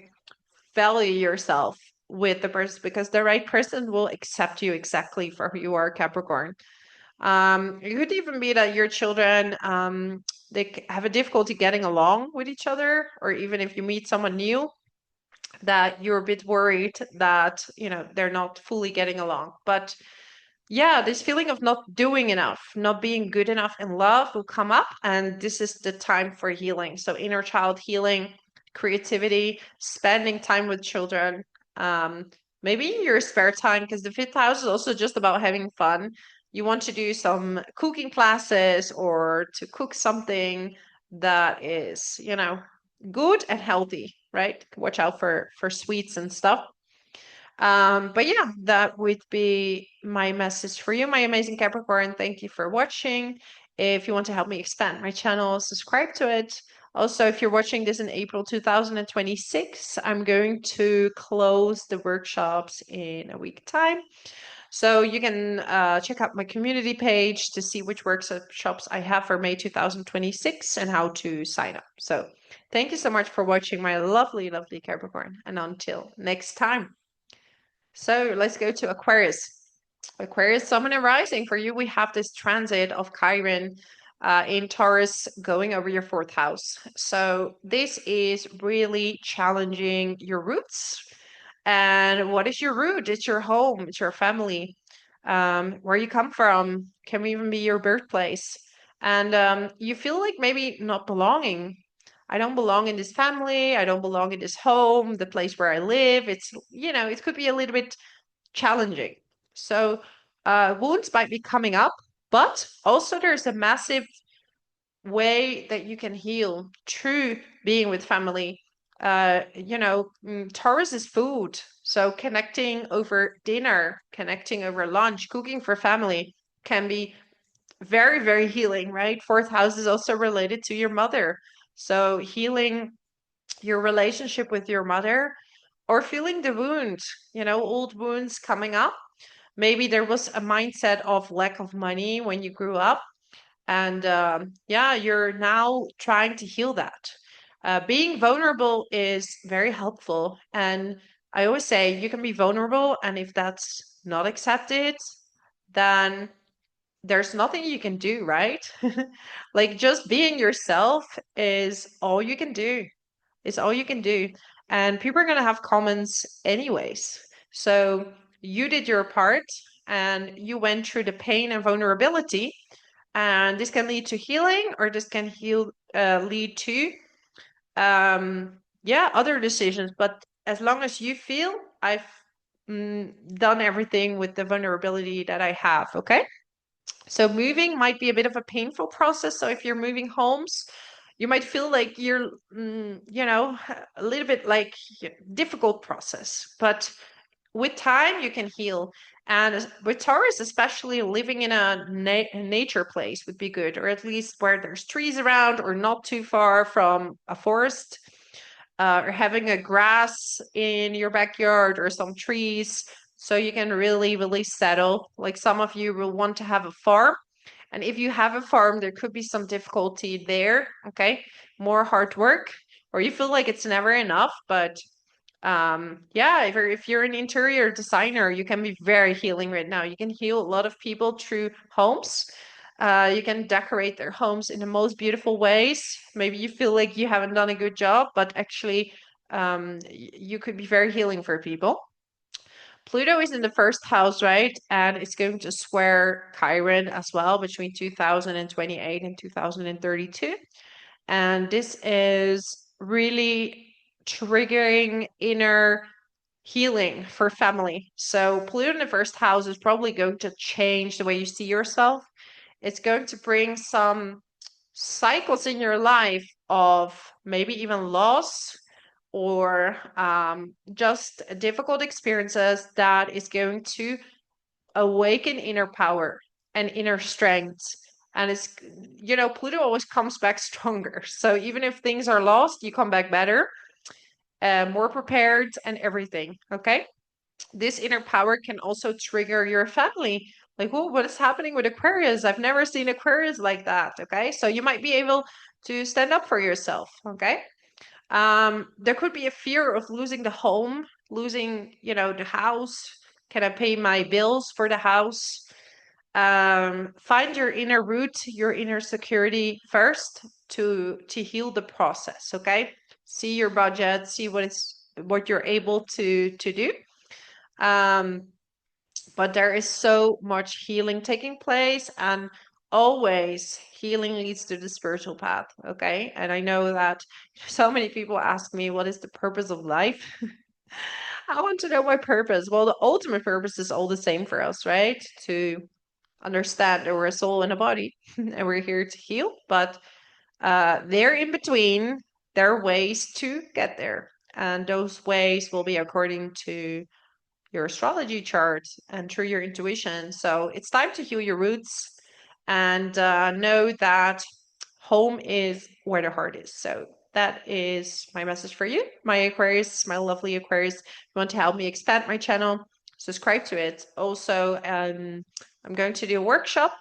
value yourself with the person, because the right person will accept you exactly for who you are, Capricorn. It could even be that your children, they have a difficulty getting along with each other, or even if you meet someone new, that you're a bit worried that they're not fully getting along. But yeah, this feeling of not doing enough, not being good enough in love will come up, and this is the time for healing. So inner child healing, creativity, spending time with children, um, maybe in your spare time, because the fifth house is also just about having fun. You want to do some cooking classes, or to cook something that is, good and healthy, right? Watch out for sweets and stuff. But yeah, that would be my message for you, my amazing Capricorn. Thank you for watching. If you want to help me expand my channel, subscribe to it. Also, if you're watching this in April 2026, I'm going to close the workshops in a week time. So you can check out my community page to see which workshops I have for May 2026 and how to sign up. So thank you so much for watching, my lovely, lovely Capricorn. And until next time. So let's go to Aquarius. Aquarius, Sun and Rising. For you, we have this transit of Chiron in Taurus going over your fourth house. So this is really challenging your roots. And what is your root? It's your home, it's your family, where you come from, can even be your birthplace. And you feel like maybe not belonging. I don't belong in this family. I don't belong in this home, the place where I live. It's, it could be a little bit challenging. So wounds might be coming up, but also there's a massive way that you can heal through being with family. Taurus is food. So connecting over dinner, connecting over lunch, cooking for family can be very, very healing, right? Fourth house is also related to your mother. So healing your relationship with your mother or feeling the wound, old wounds coming up. Maybe there was a mindset of lack of money when you grew up. And yeah, you're now trying to heal that. Being vulnerable is very helpful. And I always say you can be vulnerable. And if that's not accepted, then there's nothing you can do, right? Like just being yourself is all you can do. It's all you can do. And people are going to have comments anyways. So you did your part and you went through the pain and vulnerability. And this can lead to healing or this can lead to, yeah, other decisions. But as long as you feel I've done everything with the vulnerability that I have, okay? So moving might be a bit of a painful process. So if you're moving homes, you might feel like you're, a little bit like difficult process. But with time, you can heal. And with Taurus, especially living in a nature place would be good, or at least where there's trees around or not too far from a forest, or having a grass in your backyard or some trees. So you can really, really settle. Like some of you will want to have a farm. And if you have a farm, there could be some difficulty there. Okay. More hard work, or you feel like it's never enough. But yeah, if you're an interior designer, you can be very healing right now. You can heal a lot of people through homes. You can decorate their homes in the most beautiful ways. Maybe you feel like you haven't done a good job, but actually, you could be very healing for people. Pluto is in the first house, right? And it's going to square Chiron as well between 2028 and 2032. And this is really triggering inner healing for family. So Pluto in the first house is probably going to change the way you see yourself. It's going to bring some cycles in your life of maybe even loss or just difficult experiences that is going to awaken inner power and inner strength. And Pluto always comes back stronger. So even if things are lost, you come back better, more prepared, and everything. Okay. This inner power can also trigger your family. Like, oh, what is happening with Aquarius? I've never seen Aquarius like that. Okay. So you might be able to stand up for yourself. Okay. There could be a fear of losing the home, losing, the house. Can I pay my bills for the house? Find your inner root, your inner security first to heal the process. Okay. See your budget, see what you're able to do. Um, but there is so much healing taking place, and always healing leads to the spiritual path. Okay. And I know that so many people ask me, what is the purpose of life? I want to know my purpose. Well, the ultimate purpose is all the same for us, right? To understand that we're a soul and a body and we're here to heal. But there in between, there are ways to get there. And those ways will be according to your astrology chart and through your intuition. So it's time to heal your roots and know that home is where the heart is. So that is my message for you, my Aquarius, my lovely Aquarius. If you want to help me expand my channel, subscribe to it. Also, I'm going to do a workshop,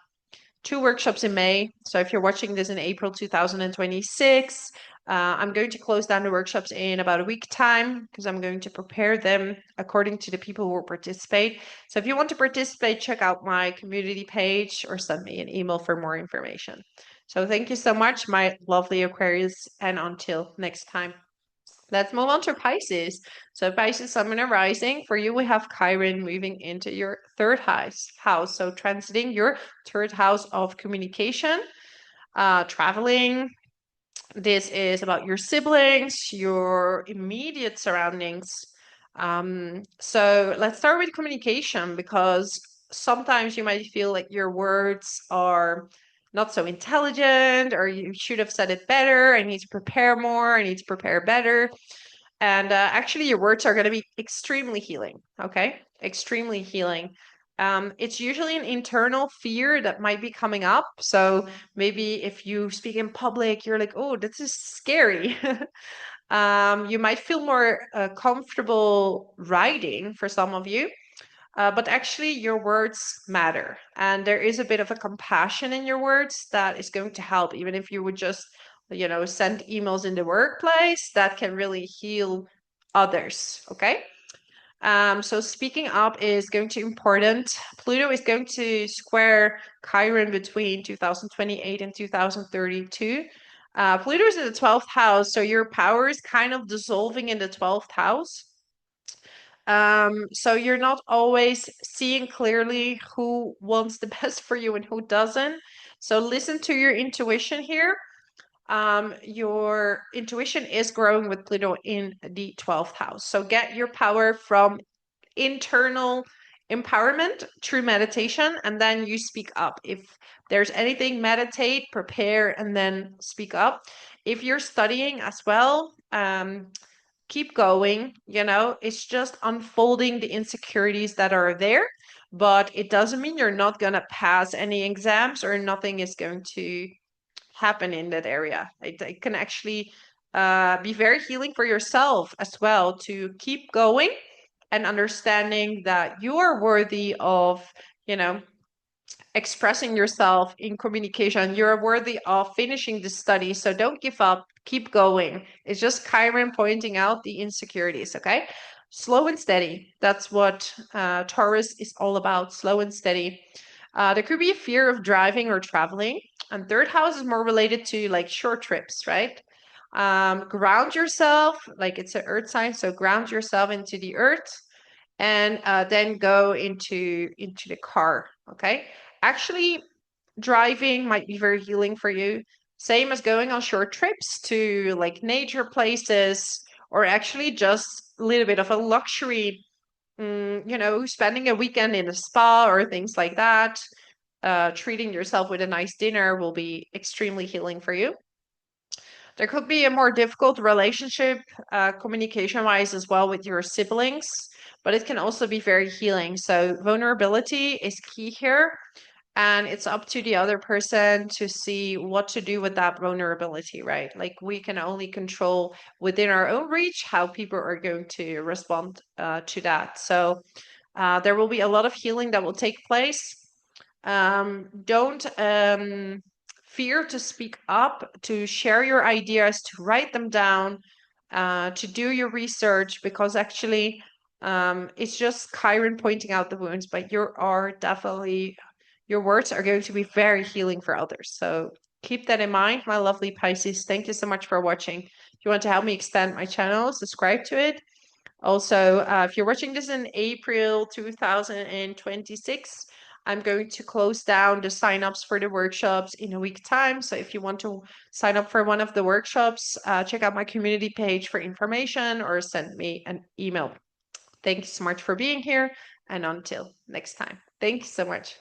2 workshops in May. So if you're watching this in April 2026, I'm going to close down the workshops in about a week time because I'm going to prepare them according to the people who will participate. So if you want to participate, check out my community page or send me an email for more information. So thank you so much, my lovely Aquarius, and until next time. Let's move on to Pisces. So Pisces, Sun, and Rising. For you, we have Chiron moving into your 3rd house. So transiting your 3rd house of communication, traveling. This is about your siblings, your immediate surroundings. So let's start with communication, because sometimes you might feel like your words are not so intelligent, or you should have said it better. I need to prepare more. I need to prepare better. And actually, your words are going to be extremely healing. Okay, extremely healing. It's usually an internal fear that might be coming up. So maybe if you speak in public, you're like, oh, this is scary. You might feel more comfortable writing for some of you. But actually, your words matter. And there is a bit of a compassion in your words that is going to help, even if you would just, send emails in the workplace, that can really heal others. Okay. So speaking up is going to be important. Pluto is going to square Chiron between 2028 and 2032. Pluto is in the 12th house, so your power is kind of dissolving in the 12th house. So you're not always seeing clearly who wants the best for you and who doesn't. So listen to your intuition here. Your intuition is growing with Pluto in the 12th house. So get your power from internal empowerment through meditation, and then you speak up. If there's anything, meditate, prepare, and then speak up. If you're studying as well, keep going. It's just unfolding the insecurities that are there, but it doesn't mean you're not going to pass any exams or nothing is going to happen in that area. It can actually be very healing for yourself as well, to keep going and understanding that you are worthy of, expressing yourself in communication. You're worthy of finishing the study. So don't give up, keep going. It's just Chiron pointing out the insecurities. Okay. Slow and steady. That's what Taurus is all about. Slow and steady. There could be a fear of driving or traveling. And 3rd house is more related to like short trips, right? Ground yourself, like it's an earth sign. So ground yourself into the earth, and then go into the car. Okay. Actually, driving might be very healing for you. Same as going on short trips to like nature places, or actually just a little bit of a luxury, spending a weekend in a spa or things like that. Treating yourself with a nice dinner will be extremely healing for you. There could be a more difficult relationship, communication-wise as well, with your siblings, but it can also be very healing. So vulnerability is key here, and it's up to the other person to see what to do with that vulnerability, right? Like, we can only control within our own reach how people are going to respond to that. So there will be a lot of healing that will take place. Don't fear to speak up, to share your ideas, to write them down, to do your research, because actually it's just Chiron pointing out the wounds, but your words are going to be very healing for others. So keep that in mind, my lovely Pisces. Thank you so much for watching. If you want to help me expand my channel, subscribe to it. Also, if you're watching this in April 2026, I'm going to close down the signups for the workshops in a week time. So if you want to sign up for one of the workshops, check out my community page for information or send me an email. Thank you so much for being here, and until next time. Thank you so much.